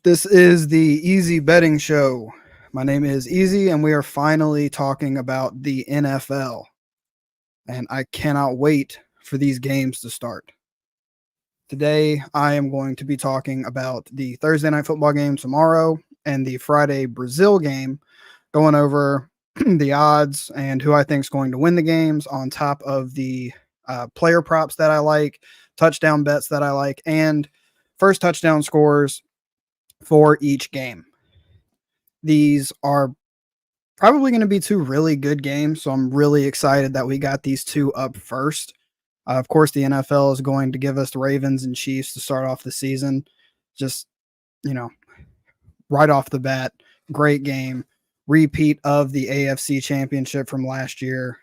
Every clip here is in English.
This is the Easy Betting Show. My name is Easy, and we are finally talking about the NFL. And I cannot wait for these games to start. Today, I am going to be talking about the Thursday night football game tomorrow and the Friday Brazil game, going over the odds and who I think is going to win the games, on top of the player props that I like, touchdown bets that I like, and first touchdown scores for each game. These are probably going to be two really good games, so I'm really excited that we got these two up first. Of course, the NFL is going to give us the Ravens and Chiefs to start off the season. Just, you know, right off the bat, great game. Repeat of the AFC Championship from last year.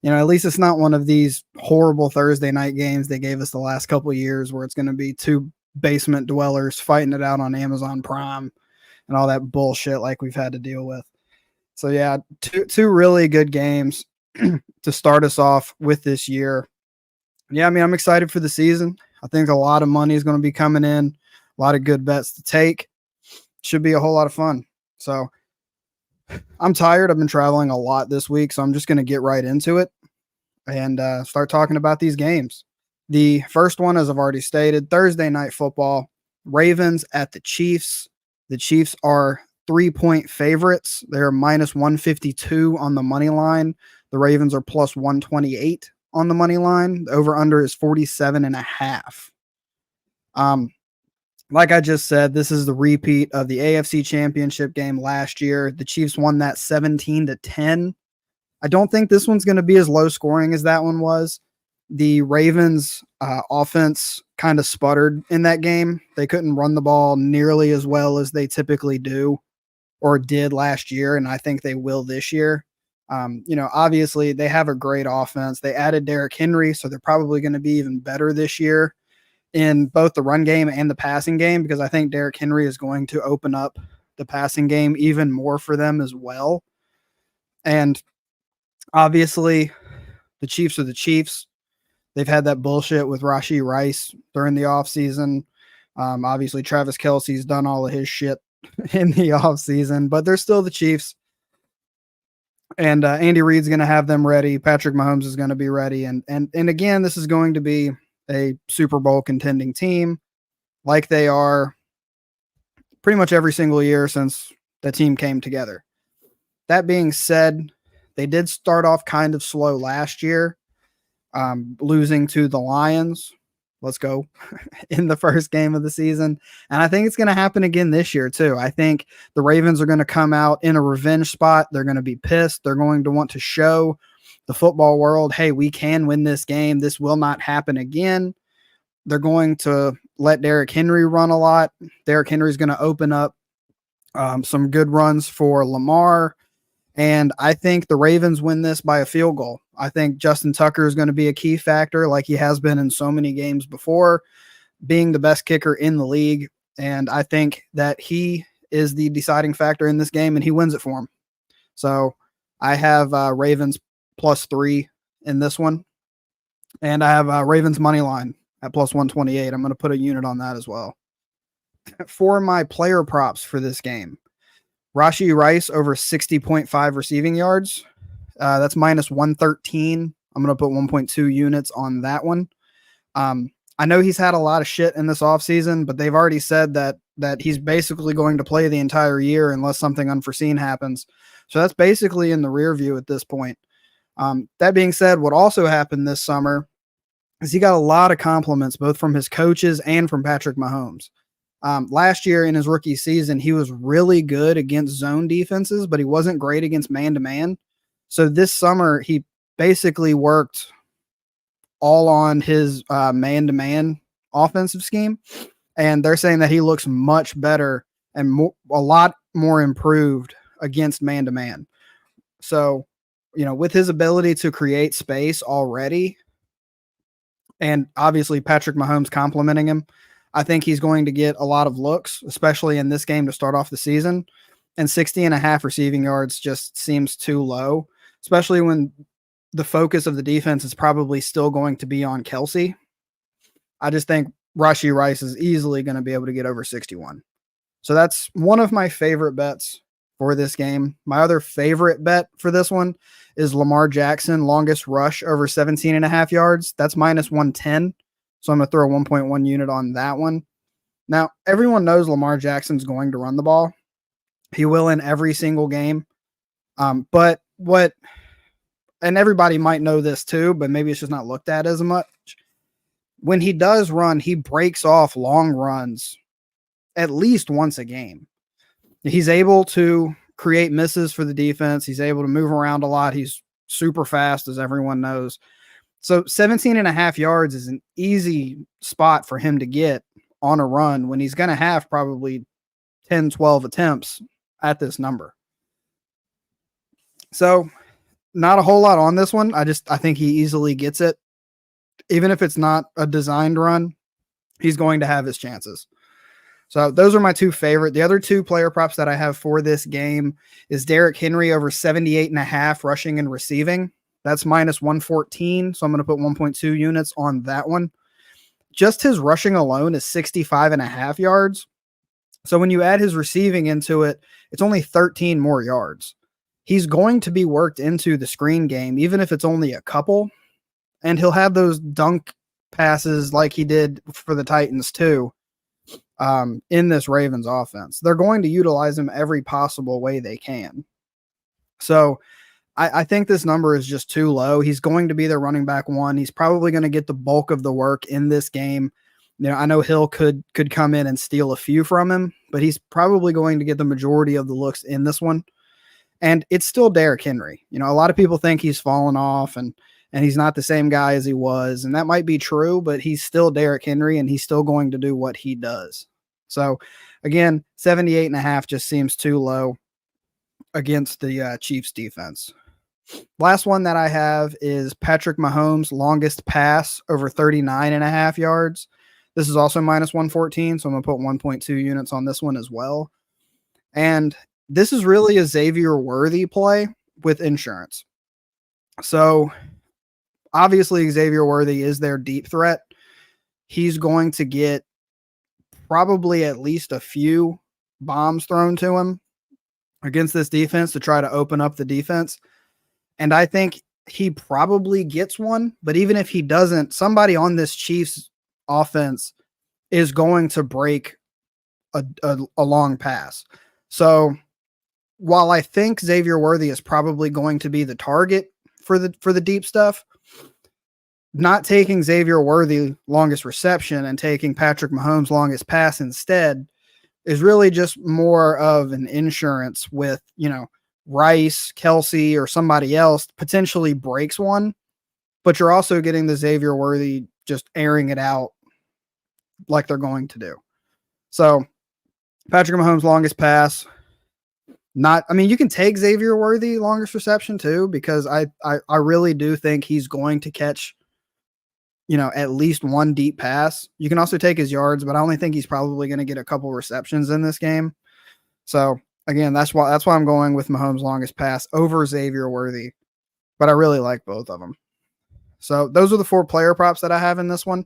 At least it's not one of these horrible Thursday night games they gave us the last couple of years where it's going to be two basement dwellers fighting it out on Amazon Prime and all that bullshit like we've had to deal with. So yeah, two really good games to start us off with this year. Yeah, I'm excited for the season. I think a lot of money is going to be coming in, a lot of good bets to take. Should be a whole lot of fun. So I'm tired. I've been traveling a lot this week, so I'm just going to get right into it and start talking about these games. The first one, as I've already stated, Thursday night football, Ravens at the Chiefs. The Chiefs are 3-point favorites. They're minus 152 on the money line. The Ravens are plus 128 on the money line. The over-under is 47.5. Like I just said, this is the repeat of the AFC Championship game last year. The Chiefs won that 17-10. I don't think this one's going to be as low scoring as that one was. The Ravens offense kind of sputtered in that game. They couldn't run the ball nearly as well as they typically do or did last year, and I think they will this year. Obviously they have a great offense. They added Derrick Henry, so they're probably going to be even better this year in both the run game and the passing game, because I think Derrick Henry is going to open up the passing game even more for them as well. And obviously the Chiefs are the Chiefs. They've had that bullshit with Rashee Rice during the offseason. Obviously Travis Kelce's done all of his shit in the offseason, but they're still the Chiefs. And Andy Reid's going to have them ready. Patrick Mahomes is going to be ready. And again, this is going to be a Super Bowl contending team like they are pretty much every single year since the team came together. That being said, they did start off kind of slow last year, losing to the Lions. Let's go in the first game of the season. And I think it's going to happen again this year too. I think the Ravens are going to come out in a revenge spot. They're going to be pissed. They're going to want to show the football world, hey, we can win this game. This will not happen again. They're going to let Derrick Henry run a lot. Derrick Henry is going to open up some good runs for Lamar. And I think the Ravens win this by a field goal. I think Justin Tucker is going to be a key factor, like he has been in so many games before, being the best kicker in the league. And I think that he is the deciding factor in this game, and he wins it for him. So I have Ravens +3 in this one. And I have Ravens money line at plus 128. I'm going to put a unit on that as well. For my player props for this game, Rashee Rice over 60.5 receiving yards. That's minus 113. I'm going to put 1.2 units on that one. I know he's had a lot of shit in this offseason, but they've already said that he's basically going to play the entire year unless something unforeseen happens. So that's basically in the rear view at this point. That being said, what also happened this summer is he got a lot of compliments, both from his coaches and from Patrick Mahomes. Last year in his rookie season, he was really good against zone defenses, but he wasn't great against man-to-man. So this summer, he basically worked all on his man-to-man offensive scheme. And they're saying that he looks much better and a lot more improved against man-to-man. So, with his ability to create space already, and obviously Patrick Mahomes complimenting him, I think he's going to get a lot of looks, especially in this game to start off the season. And 60.5 receiving yards just seems too low, especially when the focus of the defense is probably still going to be on Kelce. I just think Rashee Rice is easily going to be able to get over 61. So that's one of my favorite bets for this game. My other favorite bet for this one is Lamar Jackson, longest rush over 17 and a half yards. That's minus 110. So I'm going to throw a 1.1 unit on that one. Now, everyone knows Lamar Jackson's going to run the ball. He will in every single game. But what, and everybody might know this too, but maybe it's just not looked at as much. When he does run, he breaks off long runs at least once a game. He's able to create misses for the defense. He's able to move around a lot. He's super fast, as everyone knows. So 17 and a half yards is an easy spot for him to get on a run when he's going to have probably 10, 12 attempts at this number. So not a whole lot on this one. I think he easily gets it. Even if it's not a designed run, he's going to have his chances. So those are my two favorite. The other two player props that I have for this game is Derrick Henry over 78 and a half rushing and receiving. That's minus 114. So I'm going to put 1.2 units on that one. Just his rushing alone is 65 and a half yards. So when you add his receiving into it, it's only 13 more yards. He's going to be worked into the screen game, even if it's only a couple. And he'll have those dunk passes like he did for the Titans too. In this Ravens offense, they're going to utilize him every possible way they can. So I think this number is just too low. He's going to be their running back one. He's probably going to get the bulk of the work in this game. You know, I know Hill could come in and steal a few from him, but he's probably going to get the majority of the looks in this one. And it's still Derrick Henry. You know, a lot of people think he's fallen off and he's not the same guy as he was. And that might be true, but he's still Derrick Henry and he's still going to do what he does. So again, 78 and a half just seems too low against the Chiefs defense. Last one that I have is Patrick Mahomes longest pass over 39 and a half yards. This is also minus 114. So I'm going to put 1.2 units on this one as well. And this is really a Xavier Worthy play with insurance. So obviously Xavier Worthy is their deep threat. He's going to get probably at least a few bombs thrown to him against this defense to try to open up the defense. And I think he probably gets one, but even if he doesn't, somebody on this Chiefs offense is going to break a long pass. So while I think Xavier Worthy is probably going to be the target for the deep stuff, not taking Xavier Worthy longest reception and taking Patrick Mahomes longest pass instead is really just more of an insurance with, you know, Rice, Kelsey, or somebody else potentially breaks one, but you're also getting the Xavier Worthy just airing it out like they're going to do. So Patrick Mahomes longest pass. You can take Xavier Worthy longest reception too, because I really do think he's going to catch, you know, at least one deep pass. You can also take his yards, but I only think he's probably going to get a couple receptions in this game. So again, that's why I'm going with Mahomes longest pass over Xavier Worthy, but I really like both of them. So those are the four player props that I have in this one.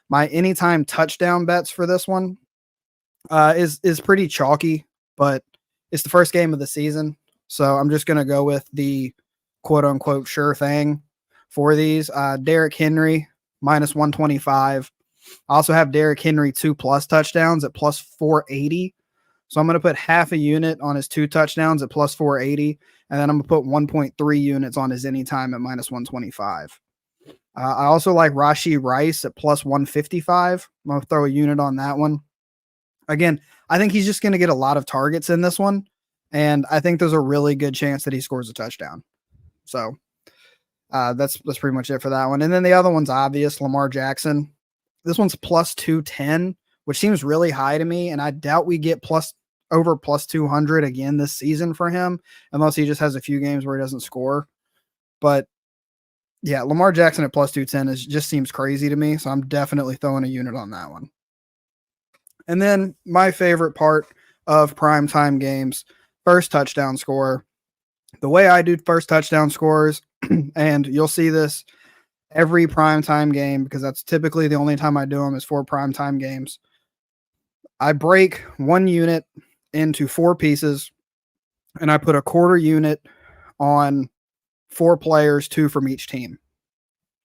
My anytime touchdown bets for this one is pretty chalky, but it's the first game of the season. So I'm just going to go with the quote unquote sure thing for these. Derrick Henry minus 125. I also have Derrick Henry 2+ touchdowns at plus 480. So I'm going to put half a unit on his 2 touchdowns at plus 480. And then I'm going to put 1.3 units on his anytime at minus 125. I also like Rashee Rice at plus 155. I'm going to throw a unit on that one. Again, I think he's just going to get a lot of targets in this one. And I think there's a really good chance that he scores a touchdown. So that's pretty much it for that one. And then the other one's obvious, Lamar Jackson. This one's plus 210, which seems really high to me. And I doubt we get over plus 200 again this season for him, unless he just has a few games where he doesn't score. But yeah, Lamar Jackson at plus 210 just seems crazy to me. So I'm definitely throwing a unit on that one. And then my favorite part of primetime games, first touchdown score. The way I do first touchdown scores, and you'll see this every primetime game because that's typically the only time I do them is for primetime games. I break one unit into 4 pieces, and I put a quarter unit on 4 players, 2 from each team.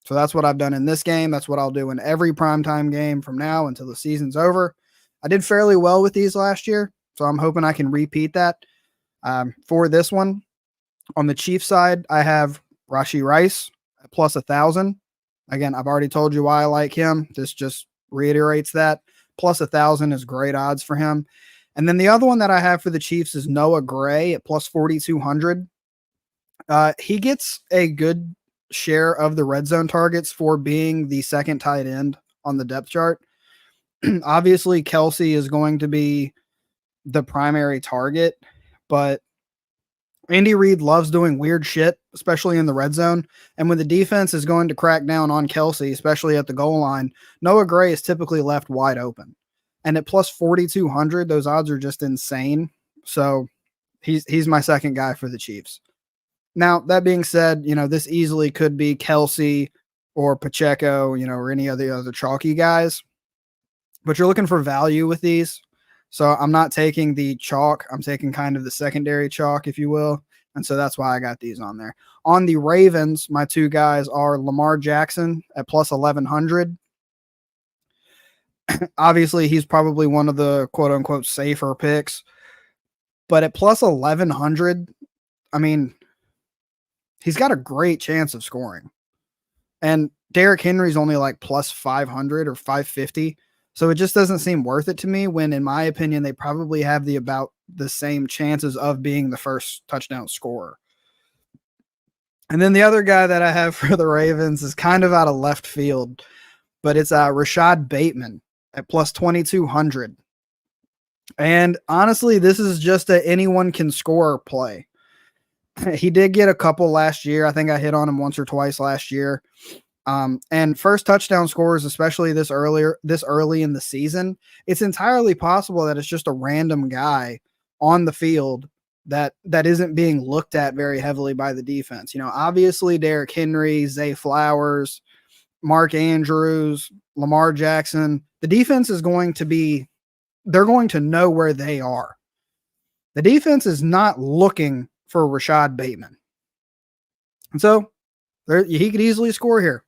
So that's what I've done in this game. That's what I'll do in every primetime game from now until the season's over. I did fairly well with these last year, so I'm hoping I can repeat that for this one. On the Chiefs side, I have Rashee Rice at plus 1,000. Again, I've already told you why I like him. This just reiterates that. Plus 1,000 is great odds for him. And then the other one that I have for the Chiefs is Noah Gray at plus 4,200. He gets a good share of the red zone targets for being the second tight end on the depth chart. Obviously, Kelsey is going to be the primary target, but Andy Reid loves doing weird shit, especially in the red zone. And when the defense is going to crack down on Kelsey, especially at the goal line, Noah Gray is typically left wide open. And at plus 4,200, those odds are just insane. So he's my second guy for the Chiefs. Now, that being said, this easily could be Kelsey or Pacheco, or any of the other chalky guys. But you're looking for value with these. So I'm not taking the chalk. I'm taking kind of the secondary chalk, if you will. And so that's why I got these on there. On the Ravens, my 2 guys are Lamar Jackson at plus 1,100. Obviously, he's probably one of the quote-unquote safer picks. But at plus 1,100, I mean, he's got a great chance of scoring. And Derrick Henry's only like plus 500 or 550. So it just doesn't seem worth it to me when, in my opinion, they probably have about the same chances of being the first touchdown scorer. And then the other guy that I have for the Ravens is kind of out of left field, but it's Rashad Bateman at plus 2,200. And honestly, this is just a anyone can score play. He did get a couple last year. I think I hit on him once or twice last year. And first touchdown scorers, especially this early in the season, it's entirely possible that it's just a random guy on the field that isn't being looked at very heavily by the defense. Obviously Derrick Henry, Zay Flowers, Mark Andrews, Lamar Jackson, the defense is they're going to know where they are. The defense is not looking for Rashad Bateman. And so he could easily score here.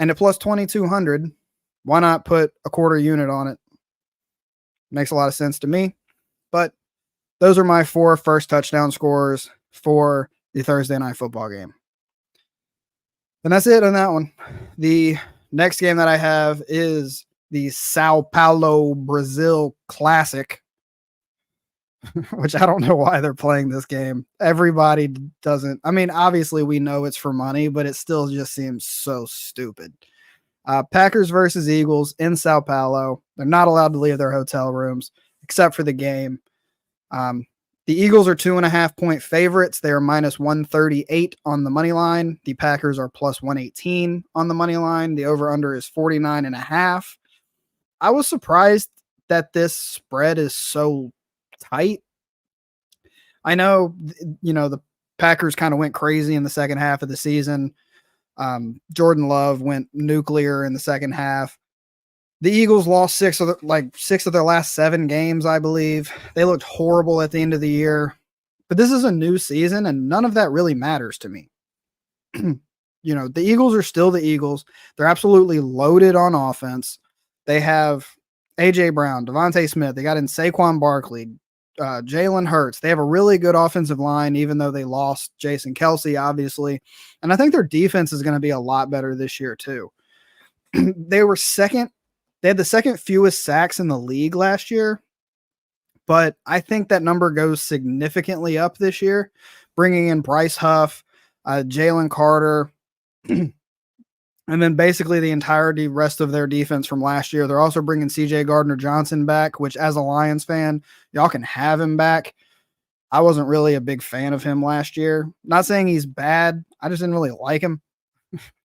And at plus 2,200, why not put a quarter unit on it? Makes a lot of sense to me. But those are my 4 first touchdown scorers for the Thursday night football game. And that's it on that one. The next game that I have is the Sao Paulo, Brazil Classic, which I don't know why they're playing this game. Everybody doesn't. I mean, obviously we know it's for money, but it still just seems so stupid. Packers versus Eagles in Sao Paulo. They're not allowed to leave their hotel rooms except for the game. The Eagles are 2.5-point favorites. They are minus 138 on the money line. The Packers are plus 118 on the money line. The over-under is 49.5. I was surprised that this spread is so tight. I know, the Packers kind of went crazy in the second half of the season. Jordan Love went nuclear in the second half. The Eagles lost 6 of their last 7 games, I believe. They looked horrible at the end of the year. But this is a new season, and none of that really matters to me. The Eagles are still the Eagles. They're absolutely loaded on offense. They have A.J. Brown, Devontae Smith. They got in Saquon Barkley, Jalen Hurts. They have a really good offensive line, even though they lost Jason Kelsey, obviously. And I think their defense is going to be a lot better this year, too. They were second. They had the second fewest sacks in the league last year. But I think that number goes significantly up this year, bringing in Bryce Huff, Jalen Carter, and then basically the rest of their defense from last year. They're also bringing C.J. Gardner-Johnson back, which as a Lions fan, y'all can have him back. I wasn't really a big fan of him last year. Not saying he's bad. I just didn't really like him.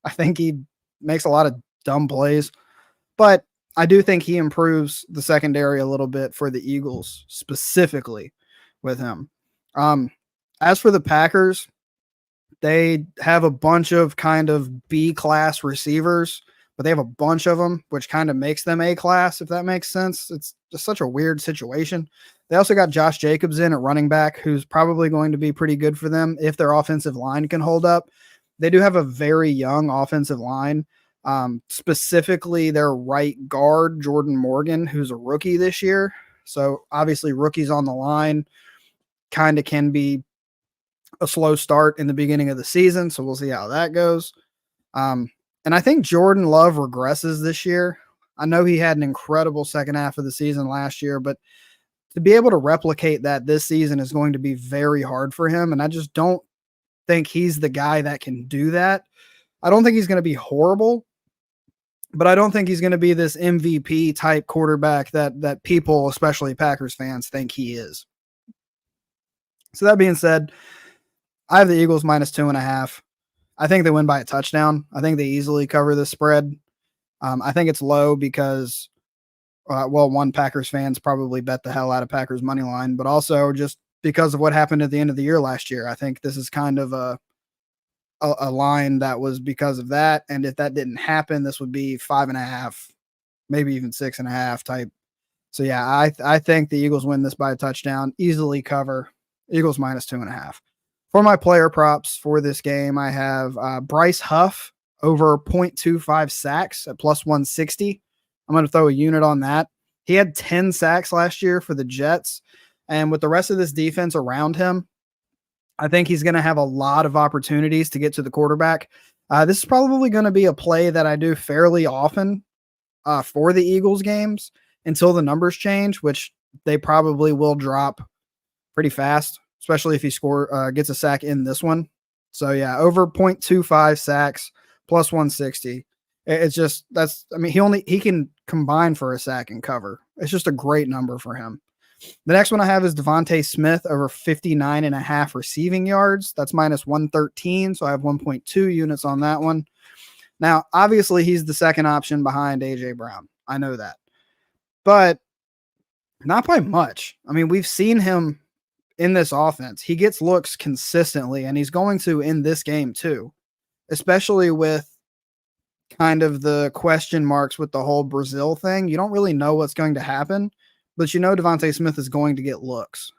I think he makes a lot of dumb plays. But I do think he improves the secondary a little bit for the Eagles, specifically with him. As for the Packers, they have a bunch of kind of B-class receivers, but they have a bunch of them, which kind of makes them A class, if that makes sense. It's just such a weird situation. They also got Josh Jacobs in at running back, who's probably going to be pretty good for them if their offensive line can hold up. They do have a very young offensive line, specifically their right guard, Jordan Morgan, who's a rookie this year. So obviously rookies on the line kind of can be a slow start in the beginning of the season. So we'll see how that goes. And I think Jordan Love regresses this year. I know he had an incredible second half of the season last year, but to be able to replicate that this season is going to be very hard for him. And I just don't think he's the guy that can do that. I don't think he's going to be horrible, but I don't think he's going to be this MVP type quarterback that people, especially Packers fans, think he is. So that being said, I have the Eagles -2.5. I think they win by a touchdown. I think they easily cover the spread. I think it's low because, one, Packers fans probably bet the hell out of Packers money line, but also just because of what happened at the end of the year last year. I think this is kind of a line that was because of that. And if that didn't happen, this would be 5.5, maybe even 6.5 type. So yeah, I think the Eagles win this by a touchdown, easily cover. Eagles -2.5. For my player props for this game, I have Bryce Huff over 0.25 sacks at +160. I'm going to throw a unit on that. He had 10 sacks last year for the Jets. And with the rest of this defense around him, I think he's going to have a lot of opportunities to get to the quarterback. This is probably going to be a play that I do fairly often for the Eagles games until the numbers change, which they probably will drop pretty fast, especially if he gets a sack in this one. So yeah, over 0.25 sacks +160. It's just he can combine for a sack and cover. It's just a great number for him. The next one I have is Devontae Smith over 59.5 receiving yards. That's -113. So I have 1.2 units on that one. Now, obviously, he's the second option behind AJ Brown. I know that, but not by much. I mean, we've seen him in this offense. He gets looks consistently, and he's going to in this game too, especially with kind of the question marks with the whole Brazil thing. You don't really know what's going to happen, but Devontae Smith is going to get looks.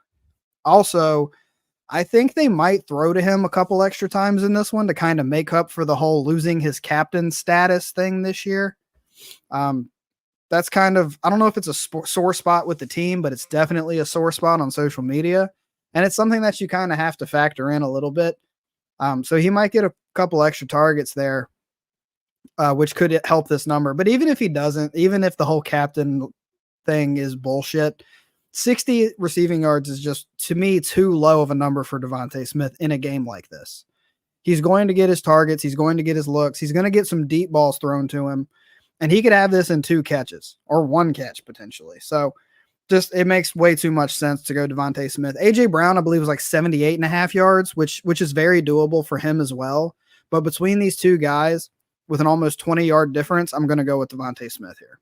Also, I think they might throw to him a couple extra times in this one to kind of make up for the whole losing his captain status thing this year. That's kind of, I don't know if it's a sore spot with the team, but it's definitely a sore spot on social media. And it's something that you kind of have to factor in a little bit. So he might get a couple extra targets there, which could help this number. But even if he doesn't, even if the whole captain thing is bullshit, 60 receiving yards is just, to me, too low of a number for Devontae Smith in a game like this. He's going to get his targets. He's going to get his looks. He's going to get some deep balls thrown to him. And he could have this in 2 catches or 1 catch potentially. So just, it makes way too much sense to go Devontae Smith. AJ Brown, I believe, was like 78.5 yards, which is very doable for him as well. But between these two guys with an almost 20-yard difference, I'm going to go with Devontae Smith here.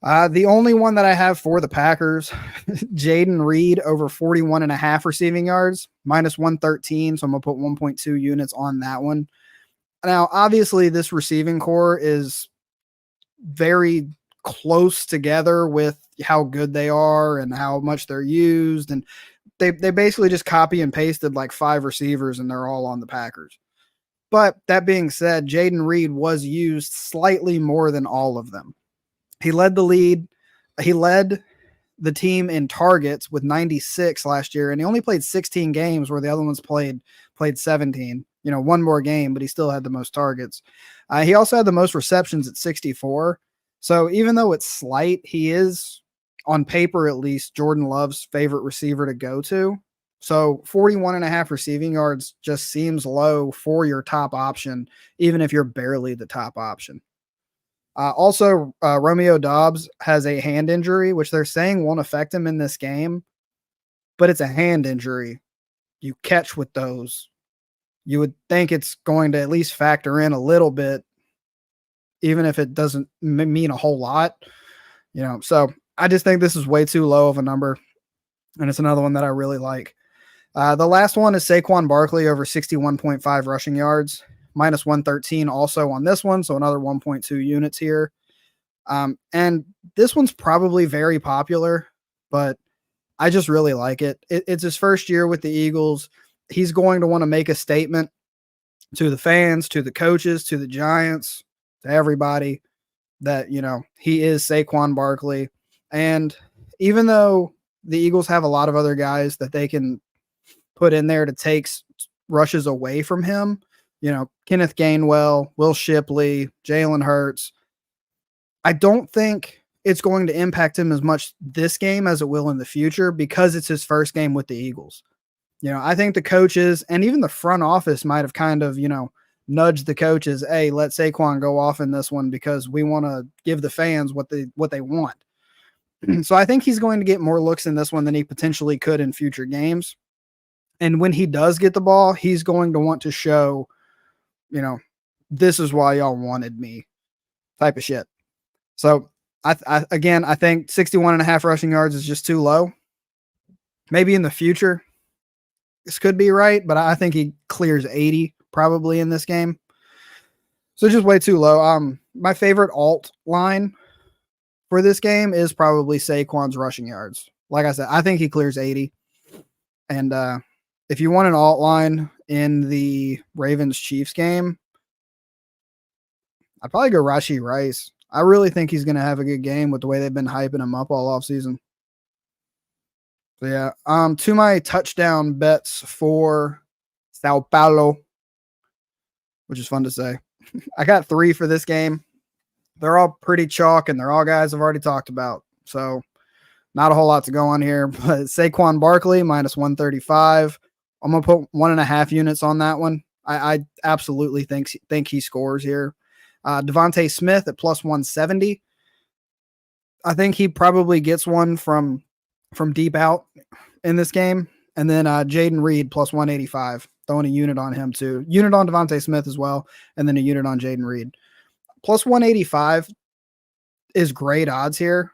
The only one that I have for the Packers, Jaden Reed over 41.5 receiving yards, -113. So I'm going to put 1.2 units on that one. Now, obviously, this receiving core is very close together with how good they are and how much they're used. And they basically just copy and pasted like 5 receivers and they're all on the Packers. But that being said, Jaden Reed was used slightly more than all of them. He led the team in targets with 96 last year, and he only played 16 games where the other ones played 17. One more game, but he still had the most targets. He also had the most receptions at 64. So even though it's slight, he is, on paper at least, Jordan Love's favorite receiver to go to. So 41.5 receiving yards just seems low for your top option, even if you're barely the top option. Also, Romeo Doubs has a hand injury, which they're saying won't affect him in this game, but it's a hand injury. You catch with those. You would think it's going to at least factor in a little bit, even if it doesn't mean a whole lot. So I just think this is way too low of a number, and it's another one that I really like. The last one is Saquon Barkley over 61.5 rushing yards. minus 113 also on this one. So another 1.2 units here. And this one's probably very popular, but I just really like it. It's his first year with the Eagles. He's going to want to make a statement to the fans, to the coaches, to the Giants, to everybody that, he is Saquon Barkley. And even though the Eagles have a lot of other guys that they can put in there to take rushes away from him, Kenneth Gainwell, Will Shipley, Jalen Hurts, I don't think it's going to impact him as much this game as it will in the future because it's his first game with the Eagles. I think the coaches and even the front office might have kind of, nudged the coaches, hey, let Saquon go off in this one because we want to give the fans what they want. So I think he's going to get more looks in this one than he potentially could in future games. And when he does get the ball, he's going to want to show, this is why y'all wanted me type of shit. So I think 61.5 rushing yards is just too low. Maybe in the future, this could be right, but I think he clears 80 probably in this game. So just way too low. My favorite alt line for this game is probably Saquon's rushing yards. Like I said, I think he clears 80. And if you want an alt line in the Ravens-Chiefs game, I'd probably go Rashee Rice. I really think he's going to have a good game with the way they've been hyping him up all offseason. So, yeah. To my touchdown bets for Sao Paulo, which is fun to say. I got 3 for this game. They're all pretty chalk, and they're all guys I've already talked about. So, not a whole lot to go on here. But Saquon Barkley, minus 135. I'm going to put 1.5 units on that one. I absolutely think he scores here. Devontae Smith at plus 170. I think he probably gets one from deep out in this game. And then Jaden Reed plus 185. Throwing a unit on him too. Unit on Devontae Smith as well. And then a unit on Jaden Reed. Plus 185 is great odds here.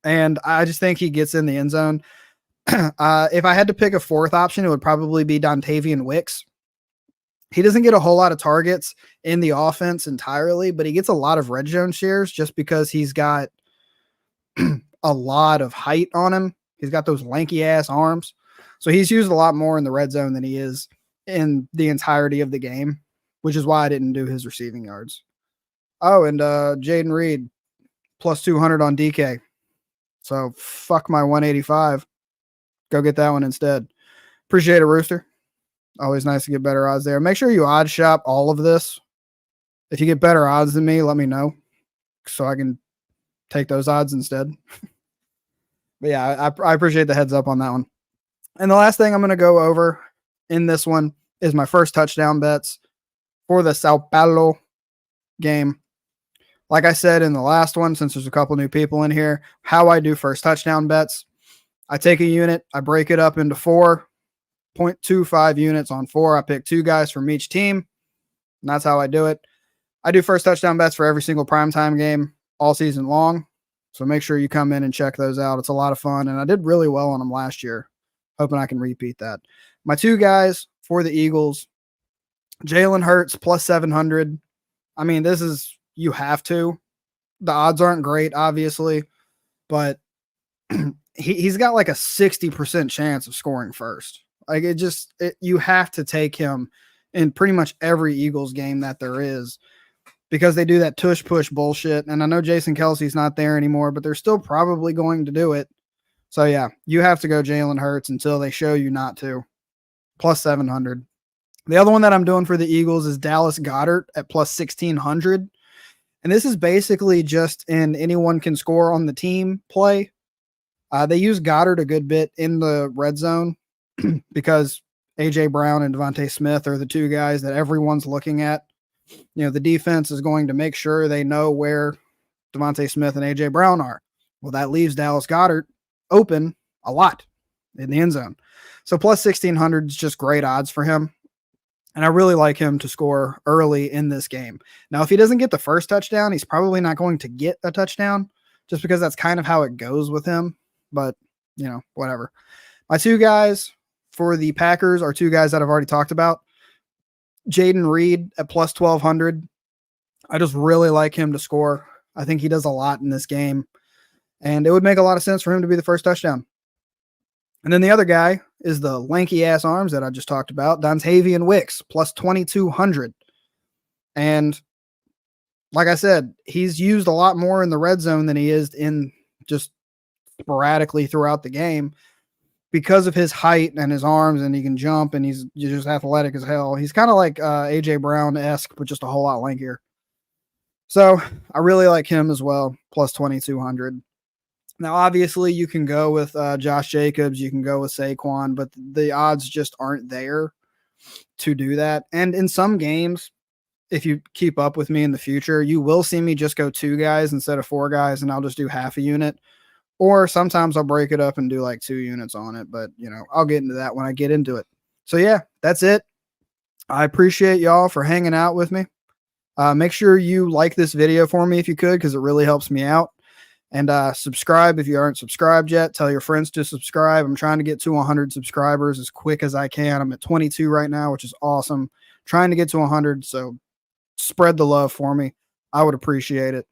And I just think he gets in the end zone. If I had to pick a fourth option, it would probably be Dontavian Wicks. He doesn't get a whole lot of targets in the offense entirely, but he gets a lot of red zone shares just because he's got a lot of height on him. He's got those lanky ass arms. So he's used a lot more in the red zone than he is in the entirety of the game, which is why I didn't do his receiving yards. Oh, and Jaden Reed plus 200 on DK. So fuck my 185. Go get that one instead. Appreciate it, Rooster. Always nice to get better odds there. Make sure you odd shop all of this. If you get better odds than me, let me know so I can take those odds instead. But yeah, I appreciate the heads up on that one. And the last thing I'm going to go over in this one is my first touchdown bets for the Sao Paulo game. Like I said in the last one, since there's a couple new people in here, how I do first touchdown bets. I take a unit, I break it up into 4.25 units on 4. I pick 2 guys from each team, and that's how I do it. I do first touchdown bets for every single primetime game all season long, so make sure you come in and check those out. It's a lot of fun, and I did really well on them last year. Hoping I can repeat that. My 2 guys for the Eagles, Jalen Hurts plus 700. I mean, this is, you have to. The odds aren't great, obviously, but he's got like a 60% chance of scoring first. Like you have to take him in pretty much every Eagles game that there is because they do that tush push bullshit. And I know Jason Kelsey's not there anymore, but they're still probably going to do it. So yeah, you have to go Jalen Hurts until they show you not to. Plus 700. The other one that I'm doing for the Eagles is Dallas Goedert at plus 1600. And this is basically just an anyone can score on the team play. They use Goddard a good bit in the red zone because A.J. Brown and Devontae Smith are the 2 guys that everyone's looking at. The defense is going to make sure they know where Devontae Smith and A.J. Brown are. Well, that leaves Dallas Goedert open a lot in the end zone. So plus 1600 is just great odds for him. And I really like him to score early in this game. Now, if he doesn't get the first touchdown, he's probably not going to get a touchdown just because that's kind of how it goes with him. But, whatever. My 2 guys for the Packers are 2 guys that I've already talked about. Jaden Reed at plus 1200. I just really like him to score. I think he does a lot in this game, and it would make a lot of sense for him to be the first touchdown. And then the other guy is the lanky ass arms that I just talked about, Dontavian Wicks, plus 2200. And like I said, he's used a lot more in the red zone than he is in just sporadically throughout the game because of his height and his arms, and he can jump, and he's just athletic as hell. He's kind of like AJ Brown-esque, but just a whole lot lankier. So I really like him as well, plus 2200. Now, obviously, you can go with Josh Jacobs, you can go with Saquon, but the odds just aren't there to do that. And in some games, if you keep up with me in the future, you will see me just go 2 guys instead of 4 guys, and I'll just do half a unit. Or sometimes I'll break it up and do like 2 units on it, but I'll get into that when I get into it. So yeah, that's it. I appreciate y'all for hanging out with me. Make sure you like this video for me if you could, because it really helps me out. And subscribe if you aren't subscribed yet. Tell your friends to subscribe. I'm trying to get to 100 subscribers as quick as I can. I'm at 22 right now, which is awesome. Trying to get to 100, so spread the love for me. I would appreciate it.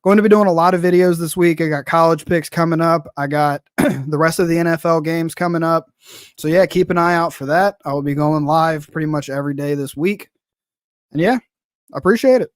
Going to be doing a lot of videos this week. I got college picks coming up. I got the rest of the NFL games coming up. So yeah, keep an eye out for that. I will be going live pretty much every day this week. And yeah, I appreciate it.